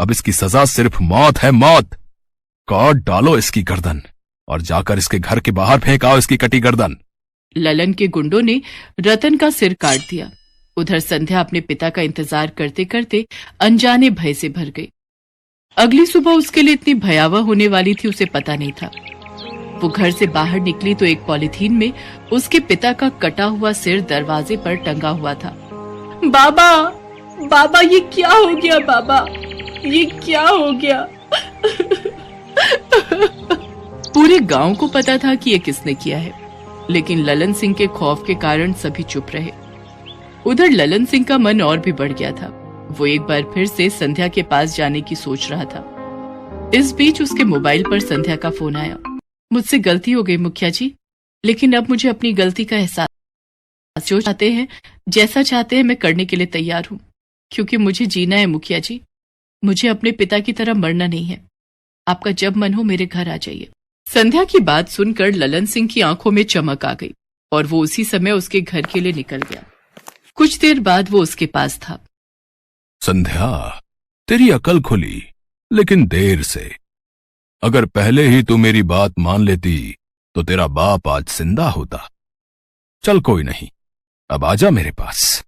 अब इसकी सजा सिर्फ मौत है, मौत। काट डालो इसकी गर्दन और जाकर इसके घर के बाहर फेंकाओ इसकी कटी गर्दन। ललन के गुंडों ने रतन का सिर काट दिया। उधर संध्या अपने पिता का इंतजार करते करते अनजाने भय से भर गई। अगली सुबह उसके लिए इतनी भयावह होने वाली थी, उसे पता नहीं था। वो घर से बाहर निकली तो एक पॉलिथीन में उसके पिता का कटा हुआ सिर दरवाजे पर टंगा हुआ था। बाबा, बाबा, ये क्या हो गया? बाबा, ये क्या हो गया? पूरे गांव को पता था कि ये किसने किया है, लेकिन ललन सिंह के खौफ के कारण सभी चुप रहे। उधर ललन सिंह का मन और भी बढ़ गया था। वो एक बार फिर से संध्या के पास जाने की सोच रहा था। इस बीच उसके मोबाइल पर संध्या का फोन आया। मुझसे गलती हो गई मुखिया जी, लेकिन अब मुझे अपनी गलती का एहसास, जो चाहते हैं, जैसा चाहते हैं, मैं करने के लिए तैयार हूँ, क्योंकि मुझे जीना है मुखिया जी। मुझे अपने पिता की तरह मरना नहीं है। आपका जब मन हो मेरे घर आ जाइए। संध्या की बात सुनकर ललन सिंह की आंखों में चमक आ गई और वो उसी समय उसके घर के लिए निकल गया। कुछ देर बाद वो उसके पास था। संध्या, तेरी अकल खुली, लेकिन देर से। अगर पहले ही तू मेरी बात मान लेती तो तेरा बाप आज जिंदा होता। चल कोई नहीं, अब आजा मेरे पास।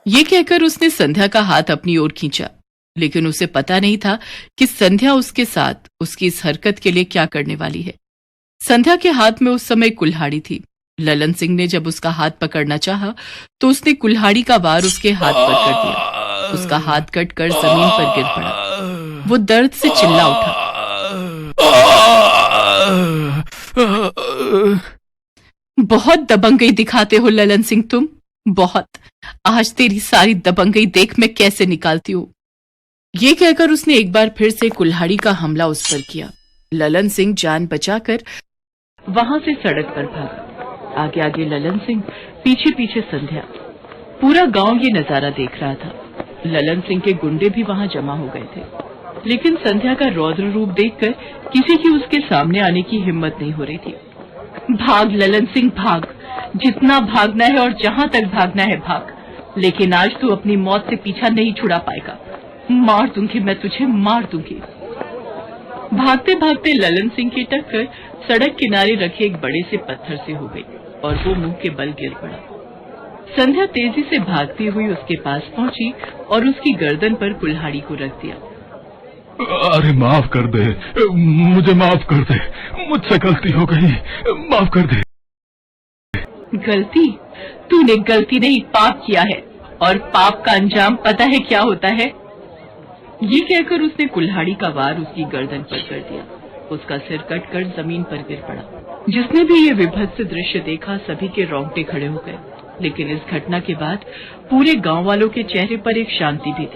ये कहकर उसने संध्या का हाथ अपनी ओर खींचा, लेकिन उसे पता नहीं था कि संध्या उसके साथ उसकी इस हरकत के लिए क्या करने वाली है। संध्या के हाथ में उस समय कुल्हाड़ी थी। ललन सिंह ने जब उसका हाथ पकड़ना चाहा तो उसने कुल्हाड़ी का वार उसके हाथ पर कर दिया। उसका हाथ कटकर जमीन पर गिर पड़ा। वो दर्द से चिल्ला उठा। बहुत दबंगई दिखाते हो ललन सिंह तुम, बहुत। आज तेरी सारी दबंगई देख मैं कैसे निकालती हूँ। ये कहकर उसने एक बार फिर से कुल्हाड़ी का हमला उस पर किया। ललन सिंह जान बचाकर वहां से सड़क पर भागा। आगे आगे ललन सिंह, पीछे पीछे संध्या। पूरा गांव ये नजारा देख रहा था। ललन सिंह के गुंडे भी वहां जमा हो गए थे, लेकिन संध्या का रौद्र रूप देखकर किसी की उसके सामने आने की हिम्मत नहीं हो रही थी। भाग ललन सिंह, भाग, जितना भागना है और जहां तक भागना है भाग, लेकिन आज तू अपनी मौत से पीछा नहीं छुड़ा पाएगा। मार दूंगी मैं तुझे, मार दूंगी। भागते भागते ललन सिंह की टक्कर सड़क किनारे रखे एक बड़े से पत्थर से हो गई और वो मुंह के बल गिर पड़ा। संध्या तेजी से भागती हुई उसके पास पहुंची और उसकी गर्दन पर कुल्हाड़ी को रख दिया। अरे माफ कर दे, मुझे माफ कर दे, मुझसे गलती हो गई, माफ कर दे। गलती? तूने गलती नहीं, पाप किया है, और पाप का अंजाम पता है क्या होता है? ये कहकर उसने कुल्हाड़ी का वार उसकी गर्दन पर कर दिया। उसका सिर कटकर जमीन पर गिर पड़ा। जिसने भी ये विभत्स दृश्य देखा, सभी के रोंगटे खड़े हो गए। लेकिन इस घटना के बाद पूरे गांव वालों के चेहरे पर एक शांति भी थी।